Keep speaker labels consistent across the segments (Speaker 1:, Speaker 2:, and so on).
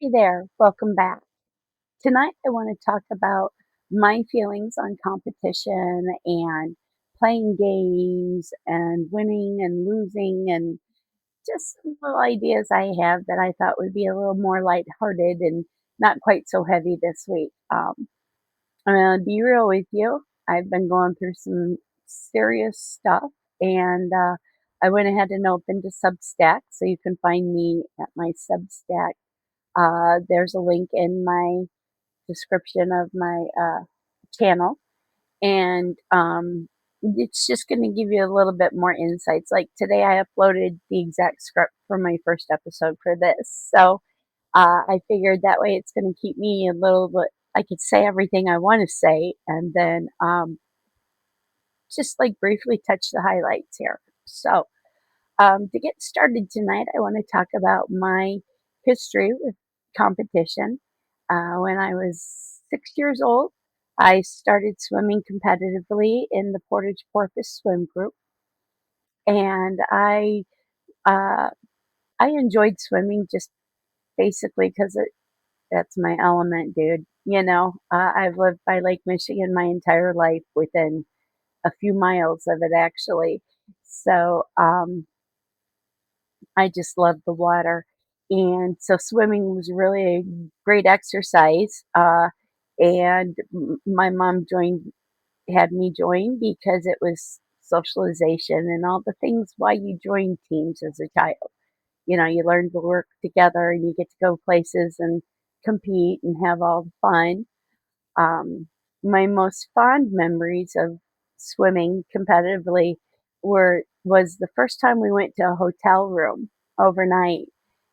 Speaker 1: Hey there, welcome back. Tonight I want to talk about my feelings on competition and playing games and winning and losing and just some little ideas I have that I thought would be a little more lighthearted and not quite so heavy this week. I'm going to be real with you. I've been going through some serious stuff and I went ahead and opened a Substack, so you can find me at my Substack. There's a link in my description of my channel, and it's just going to give you a little bit more insights. Like today, I uploaded the exact script for my first episode for this, so I figured that way it's going to keep me a little bit. I could say everything I want to say, and then just like briefly touch the highlights here. So, to get started tonight, I want to talk about my history with competition. When I was 6 years old, I started swimming competitively in the Portage Porpoise Swim Group, and uh, I enjoyed swimming just basically because that's my element, dude. I've lived by Lake Michigan my entire life, within a few miles of it, actually. So, I just loved the water. And so swimming was really a great exercise. And my mom had me join because it was socialization and all the things why you join teams as a child. You learn to work together and you get to go places and compete and have all the fun. Um, my most fond memories of swimming competitively was the first time we went to a hotel room overnight.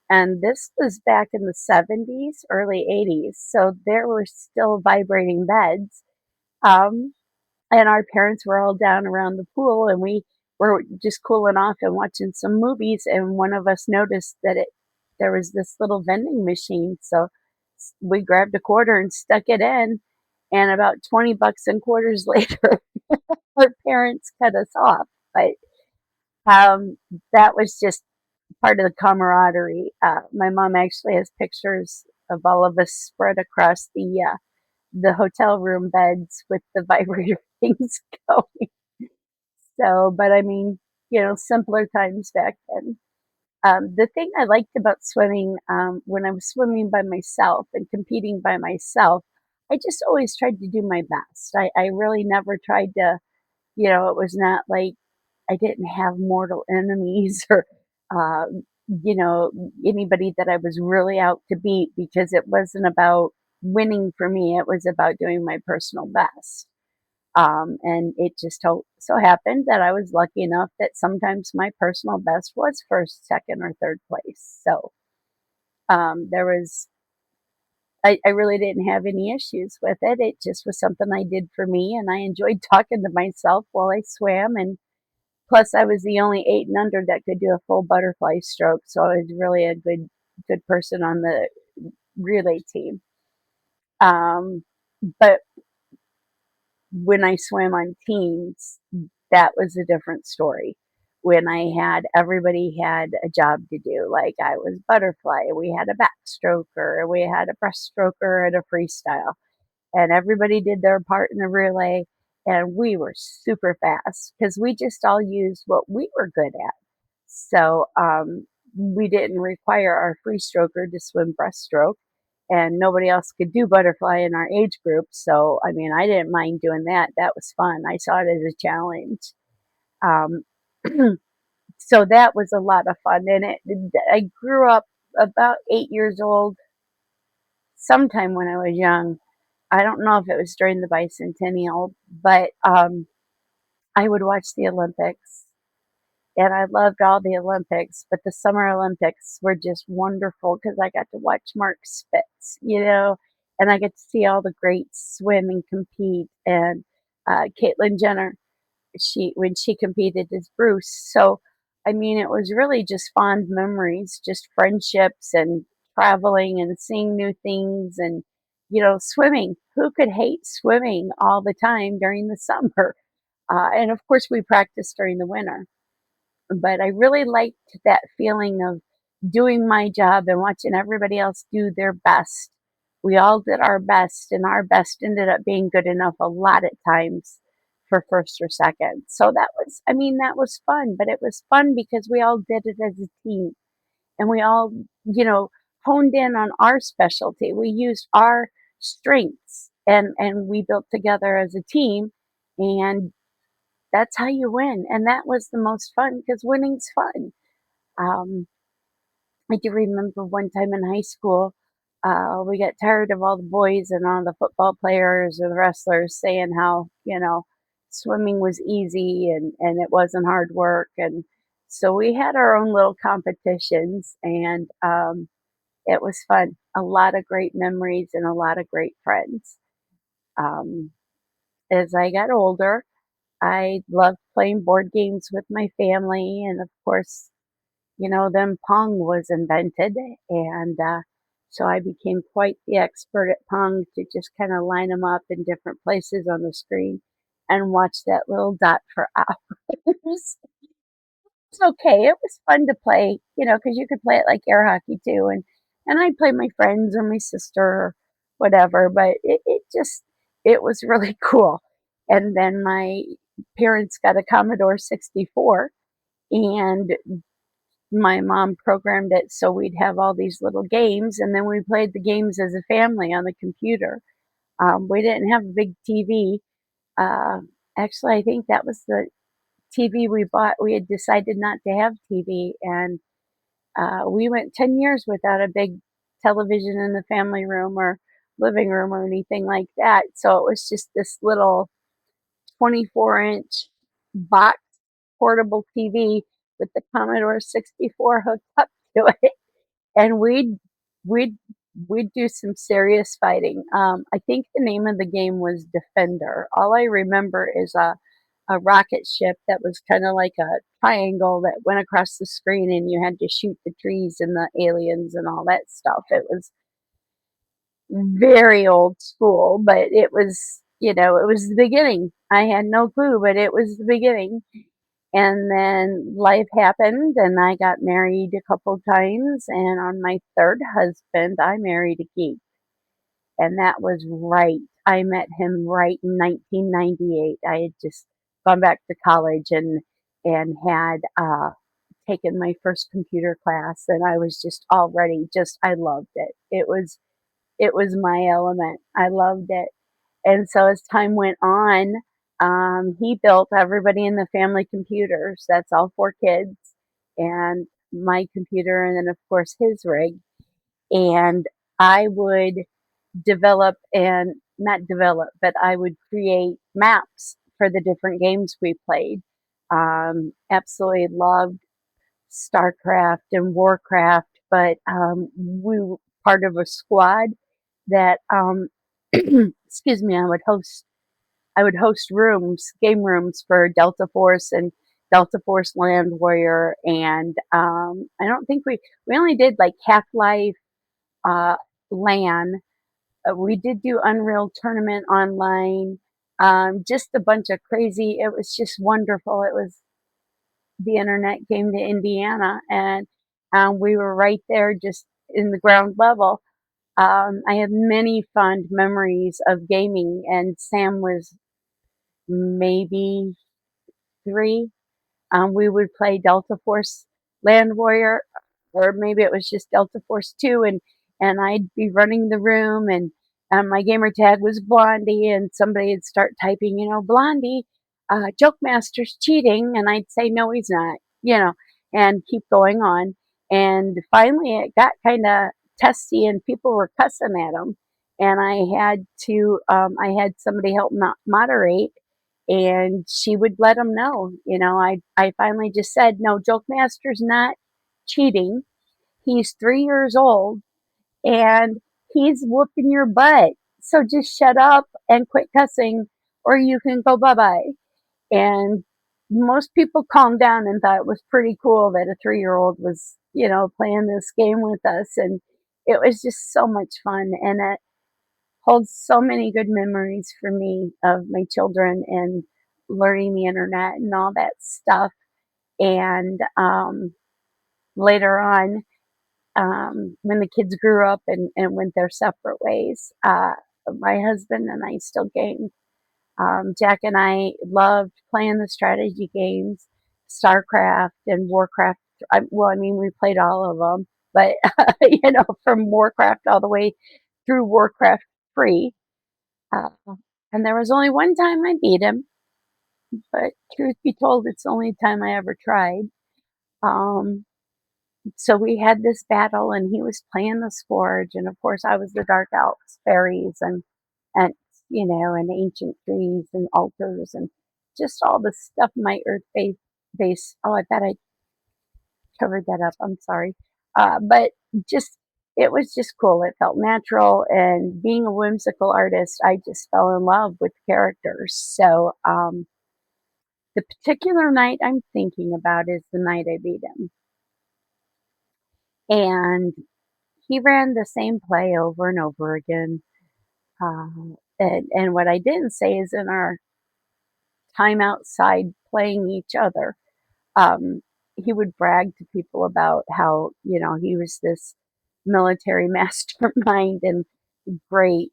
Speaker 1: And this was back in the 70s, early 80s. So there were still vibrating beds. Um, and our parents were all down around the pool, and we were just cooling off and watching some movies. And one of us noticed that there was this little vending machine. So we grabbed a quarter and stuck it in, and about 20 bucks in quarters later, our parents cut us off. But um, that was just part of the camaraderie. My mom actually has pictures of all of us spread across the hotel room beds with the vibrator things going. So, but I mean, simpler times back then. The thing I liked about swimming, when I was swimming by myself and competing by myself, I just always tried to do my best. I really never tried to, it was not like I didn't have mortal enemies or, anybody that I was really out to beat, because it wasn't about winning for me. It was about doing my personal best. And it just so happened that I was lucky enough that sometimes my personal best was first, second, or third place. So there was, I really didn't have any issues with it. It just was something I did for me, and I enjoyed talking to myself while I swam. And plus, I was the only 8 and under that could do a full butterfly stroke, so I was really a good person on the relay team. Um, but when I swam on teams, that was a different story. When everybody had a job to do, like I was butterfly, we had a backstroker, we had a breaststroker, and a freestyle, and everybody did their part in the relay, and we were super fast because we just all used what we were good at. So we didn't require our free stroker to swim breaststroke, and nobody else could do butterfly in our age group. So, I mean, I didn't mind doing that. That was fun. I saw it as a challenge. Um, so that was a lot of fun. And I grew up about 8 years old, sometime when I was young. I don't know if it was during the bicentennial, but I would watch the Olympics, and I loved all the Olympics, but the Summer Olympics were just wonderful because I got to watch Mark Spitz, and I get to see all the greats swim and compete, and Caitlyn Jenner, when she competed as Bruce. So, I mean, it was really just fond memories, just friendships and traveling and seeing new things and, swimming. Who could hate swimming all the time during the summer? And of course, we practiced during the winter, but I really liked that feeling of doing my job and watching everybody else do their best. We all did our best, and our best ended up being good enough a lot of times for first or second. So that was, I mean, that was fun, but it was fun because we all did it as a team and we all, you know, honed in on our specialty. We used our strengths and we built together as a team, and that's how you win. And that was the most fun because winning's fun. Um, I do remember one time in high school, we got tired of all the boys and all the football players or the wrestlers saying how, you know, swimming was easy and it wasn't hard work. And so we had our own little competitions, and it was fun. A lot of great memories and a lot of great friends. Um, as I got older, I loved playing board games with my family, and of course, you know, then Pong was invented, and so I became quite the expert at Pong to just kind of line them up in different places on the screen and watch that little dot for hours. It's okay. It was fun to play, you know, because you could play it like air hockey too, and I'd play my friends or my sister or whatever, but it just it was really cool. And then my parents got a Commodore 64, and my mom programmed it so we'd have all these little games, and then we played the games as a family on the computer. We didn't have a big TV. Uh, Actually, I think that was the TV we bought. We had decided not to have TV, and we went 10 years without a big television in the family room or living room or anything like that. So it was just this little 24-inch box portable TV with the Commodore 64 hooked up to it, and we'd we'd do some serious fighting. I think the name of the game was Defender. All I remember is a rocket ship that was kind of like a triangle that went across the screen, and you had to shoot the trees and the aliens and all that stuff. It was very old school, but it was, you know, it was the beginning. I had no clue, but it was the beginning. And then life happened, and I got married a couple times. And on my third husband, I married a geek. And that was right. I met him right in 1998. I had just gone back to college and had taken my first computer class, and I was just already just I loved it. It was my element. I loved it. And so as time went on, he built everybody in the family computers. That's all four kids, and my computer, and then of course his rig. And I would develop and not develop, but I would create maps for the different games we played. Absolutely loved StarCraft and Warcraft, but we were part of a squad that excuse me, I would host rooms, game rooms for Delta Force and Delta Force Land Warrior, and I don't think we only did like Half Life, uh, LAN. We did do Unreal Tournament online. Just a bunch of crazy. It was just wonderful. It was the internet came to Indiana, and we were right there, just in the ground level. I have many fond memories of gaming, and Sam was maybe 3. We would play Delta Force Land Warrior, or maybe it was just Delta Force 2, and I'd be running the room, and my gamer tag was Blondie, and somebody would start typing, you know, Blondie, Joke Master's cheating, and I'd say, no, he's not, you know, and keep going on. And finally, it got kind of testy, and people were cussing at him, and I had somebody help moderate, and she would let him know. You know, I finally just said, no, Joke Master's not cheating. He's 3 years old, and he's whooping your butt. So just shut up and quit cussing, or you can go bye bye. And most people calmed down and thought it was pretty cool that a 3-year-old was, you know, playing this game with us. And it was just so much fun. And it holds so many good memories for me of my children and learning the internet and all that stuff. And later on, when the kids grew up and went their separate ways, my husband and I still game. Jack and I loved playing the strategy games, StarCraft and Warcraft. Well, I mean, we played all of them, but from Warcraft all the way through Warcraft 3. Uh, and there was only one time I beat him, but truth be told, it's the only time I ever tried. Um, so we had this battle, and he was playing the Scourge, and of course, I was the Dark Elves, fairies, and and ancient trees and altars and just all the stuff my earth base. Oh, I bet I covered that up. I'm sorry, but just it was just cool. It felt natural, and being a whimsical artist, I just fell in love with characters. So the particular night I'm thinking about is the night I beat him, and he ran the same play over and over again. And what I didn't say is in our time outside playing each other, um, he would brag to people about how, he was this military mastermind and great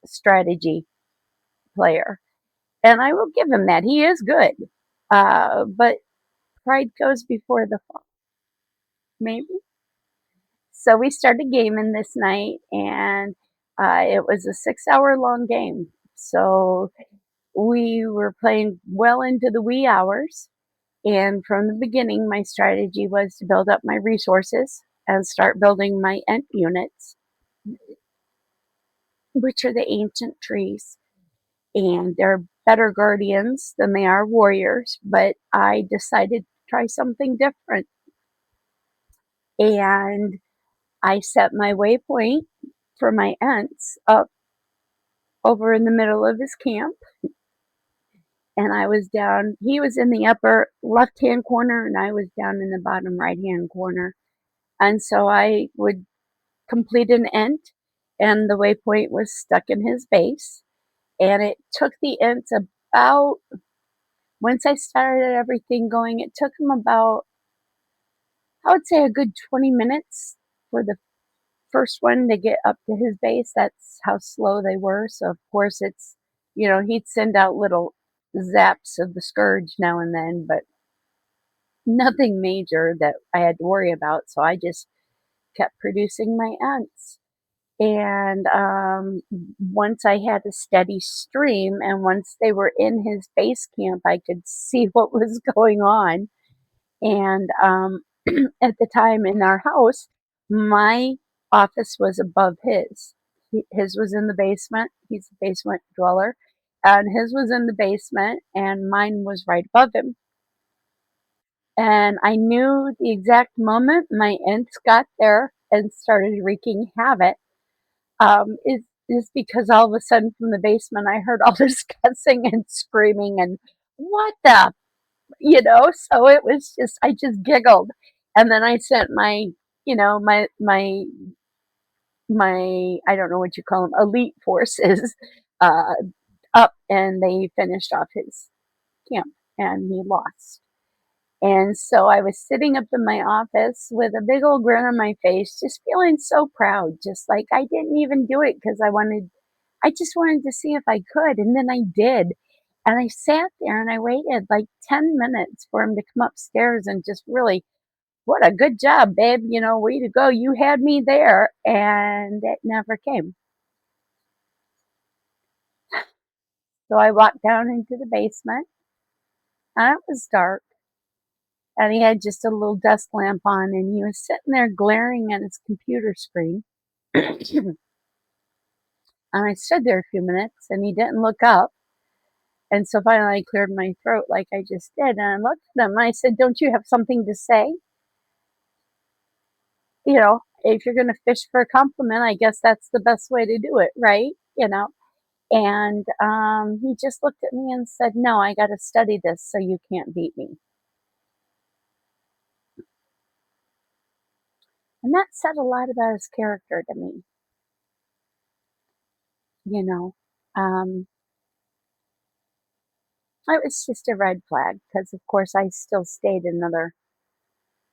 Speaker 1: strategy player. And I will give him that. He is good. But pride goes before the fall, maybe. So we started gaming this night, and it was a 6 hour long game. So we were playing well into the wee hours. And from the beginning, my strategy was to build up my resources and start building my Ent units, which are the ancient trees. And they're better guardians than they are warriors, but I decided to try something different. And I set my waypoint for my Ents up over in the middle of his camp. And I was down, he was in the upper left hand corner, and I was down in the bottom right hand corner. And so I would complete an Ent, and the waypoint was stuck in his base. And it took the Ents about, once I started everything going, it took him about, I would say, a good 20 minutes for the first one to get up to his base. That's how slow they were. So, of course, he'd send out little zaps of the scourge now and then, but nothing major that I had to worry about. So I just kept producing my Ents. And once I had a steady stream, and once they were in his base camp, I could see what was going on. And at the time in our house, my office was above his. His was in the basement. He's a basement dweller. And his was in the basement, and mine was right above him. And I knew the exact moment my Ents got there and started wreaking havoc, is because all of a sudden from the basement I heard all this cussing and screaming and what the, so it was just, I just giggled. And then I sent my, my I don't know what you call them, elite forces, uh, up, and they finished off his camp, and he lost. And so I was sitting up in my office with a big old grin on my face, just feeling so proud, just like I didn't even do it because I just wanted to see if I could. And then I did. And I sat there and I waited like 10 minutes for him to come upstairs and just really, what a good job, babe. Way to go. You had me there. And it never came. So I walked down into the basement, and it was dark. And he had just a little desk lamp on, and he was sitting there glaring at his computer screen. And I stood there a few minutes, and he didn't look up. And so finally I cleared my throat like I just did, and I looked at him and I said, "Don't you have something to say? If you're going to fish for a compliment, I guess that's the best way to do it, right?" And he just looked at me and said, "No, I got to study this so you can't beat me." And that said a lot about his character to me, you know. Um, it was just a red flag because, of course, I still stayed another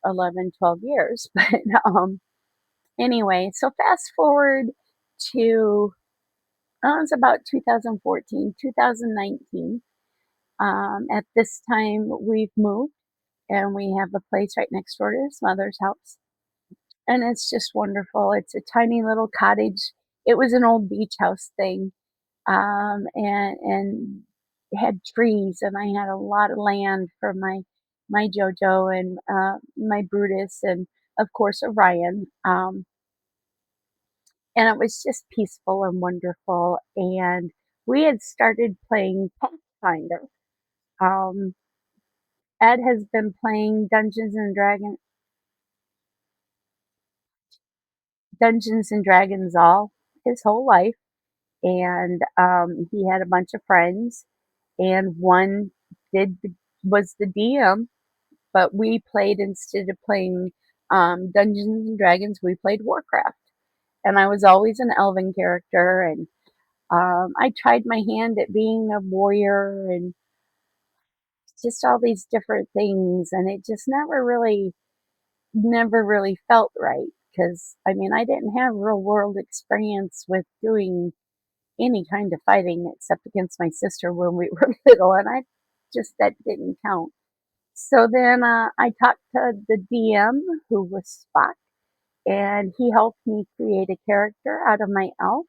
Speaker 1: 11, 12 years. But anyway, so fast forward to it's about 2014, 2019. At this time, we've moved and we have a place right next door to his mother's house. And it's just wonderful. It's a tiny little cottage. It was an old beach house thing, and it had trees, and I had a lot of land for my JoJo and my Brutus, and of course Orion. And it was just peaceful and wonderful. And we had started playing Pathfinder. Um, Ed has been playing Dungeons and Dragons all his whole life, and he had a bunch of friends, and one did was the DM, but we played instead of playing Dungeons and Dragons, we played Warcraft, and I was always an elven character, and I tried my hand at being a warrior and just all these different things, and it just never really felt right because I mean I didn't have real world experience with doing any kind of fighting except against my sister when we were little, and I just that didn't count. So then I talked to the DM, who was Spock, and he helped me create a character out of my elf.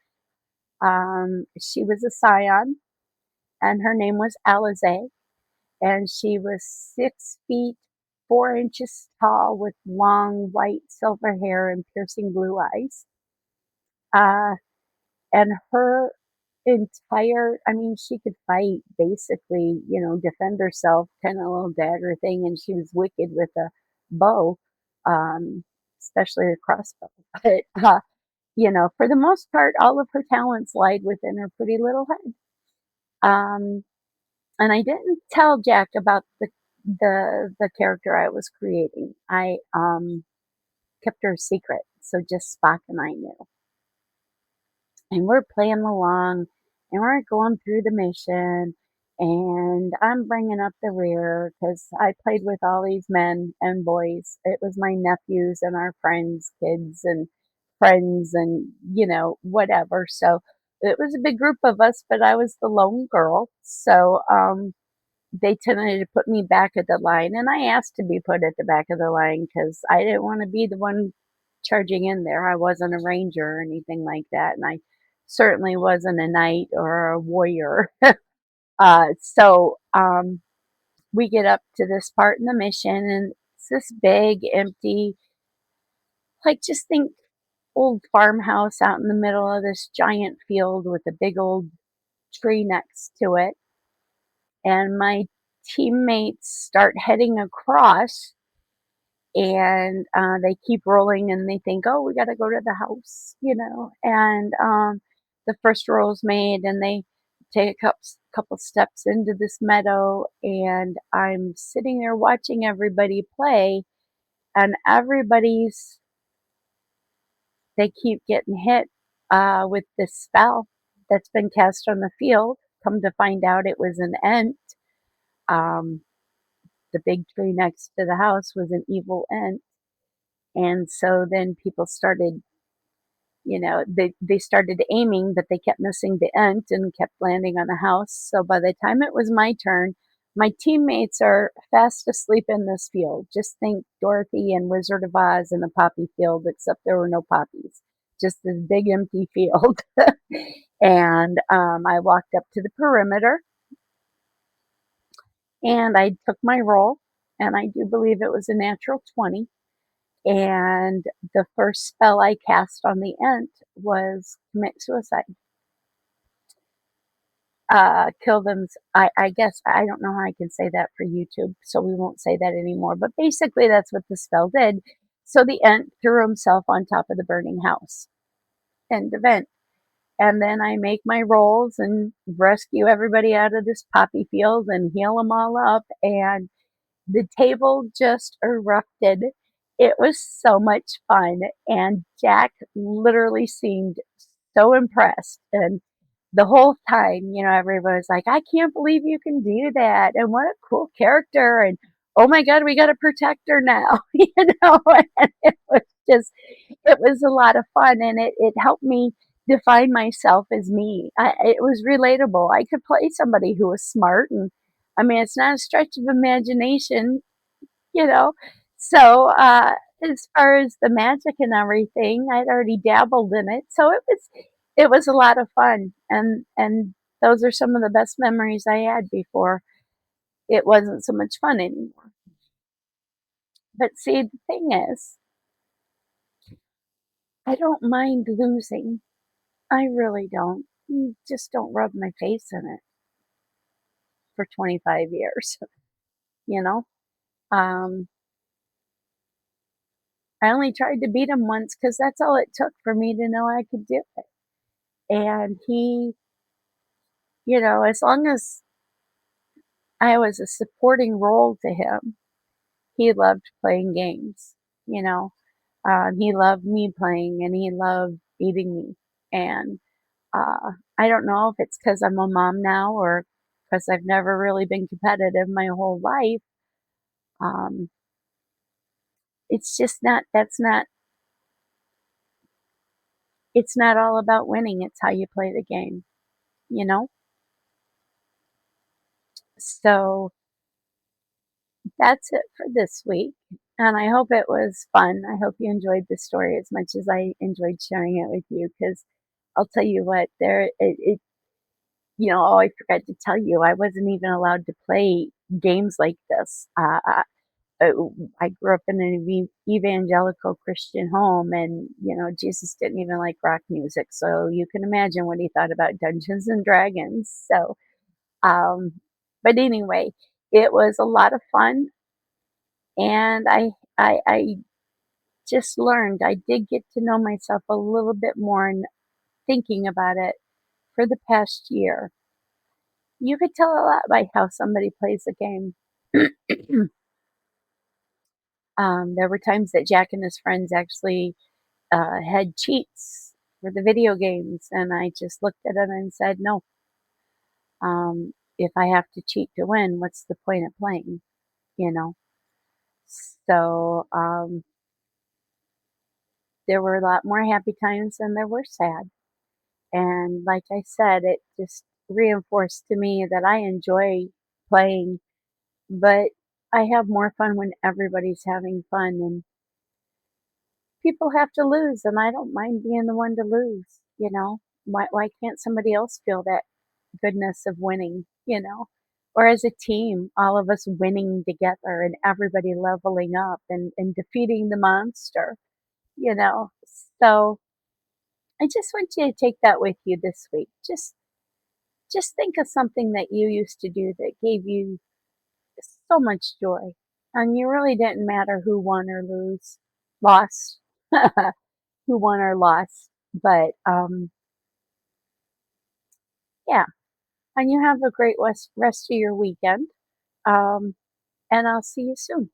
Speaker 1: She was a scion, and her name was Alize, and she was 6 feet 4 inches tall with long white silver hair and piercing blue eyes. Uh, and her I mean, she could fight basically, defend herself, kind of a little dagger thing, and she was wicked with a bow, um, especially a crossbow. But, for the most part, all of her talents lied within her pretty little head. Um, and I didn't tell Jack about the character I was creating. I kept her a secret, so just Spock and I knew. And we're playing along and we're going through the mission, and I'm bringing up the rear because I played with all these men and boys. It was my nephews and our friends kids and friends and whatever. So it was a big group of us, but I was the lone girl. So they tended to put me back at the line, and I asked to be put at the back of the line because I didn't want to be the one charging in there. I wasn't a ranger or anything like that, and I certainly wasn't a knight or a warrior. So we get up to this part in the mission, and it's this big, empty, like just think old farmhouse out in the middle of this giant field with a big old tree next to it. And my teammates start heading across, and they keep rolling and they think, oh, we got to go to the house. And the first roll's made, and they take a couple steps into this meadow, and I'm sitting there watching everybody play, and they keep getting hit with this spell that's been cast on the field. Come to find out, it was an ent. Um, the big tree next to the house was an evil ent. And so then people started, they started aiming, but they kept missing the ent and kept landing on the house. So by the time it was my turn, my teammates are fast asleep in this field. Just think Dorothy and Wizard of Oz in the poppy field, except there were no poppies, just this big empty field. And I walked up to the perimeter and I took my roll, and I do believe it was a natural 20. And the first spell I cast on the ent was commit suicide. Kill them. I guess I don't know how I can say that for YouTube, so we won't say that anymore. But basically, that's what the spell did. So the ent threw himself on top of the burning house. End of ent. And then I make my rolls and rescue everybody out of this poppy field and heal them all up. And the table just erupted. It was so much fun, and Jack literally seemed so impressed. And the whole time, everybody was like, I can't believe you can do that. And what a cool character. And oh my God, we got to protect her now, and it was a lot of fun, and it helped me define myself as me. It was relatable. I could play somebody who was smart, and I mean, it's not a stretch of imagination, you know. So, as far as the magic and everything, I'd already dabbled in it, so it was a lot of fun, and those are some of the best memories I had before it wasn't so much fun anymore. But see, the thing is, I don't mind losing. I really don't. Just don't rub my face in it for 25 years, you know? Um, I only tried to beat him once because that's all it took for me to know I could do it. And he, as long as I was a supporting role to him, he loved playing games, you know? He loved me playing and he loved beating me. And I don't know if it's because I'm a mom now or because I've never really been competitive my whole life. Um, it's just not, it's not all about winning. It's how you play the game, you know? So that's it for this week. And I hope it was fun. I hope you enjoyed the story as much as I enjoyed sharing it with you. Because I'll tell you what, oh, I forgot to tell you, I wasn't even allowed to play games like this. Uh, I grew up in an evangelical Christian home, and Jesus didn't even like rock music, so you can imagine what he thought about Dungeons and Dragons. So, um, but anyway, it was a lot of fun, and I just learned. I did get to know myself a little bit more, and thinking about it for the past year, you could tell a lot by how somebody plays a game. There were times that Jack and his friends actually had cheats for the video games, and I just looked at him and said, "No, if I have to cheat to win, what's the point of playing?" You know. So there were a lot more happy times than there were sad, and like I said, it just reinforced to me that I enjoy playing, but I have more fun when everybody's having fun, and people have to lose, and I don't mind being the one to lose. Why can't somebody else feel that goodness of winning, or as a team, all of us winning together and everybody leveling up and defeating the monster, you know. So I just want you to take that with you this week. Just think of something that you used to do that gave you so much joy. And you really didn't matter who won or lost, who won or lost. But yeah, and you have a great rest of your weekend. Um, and I'll see you soon.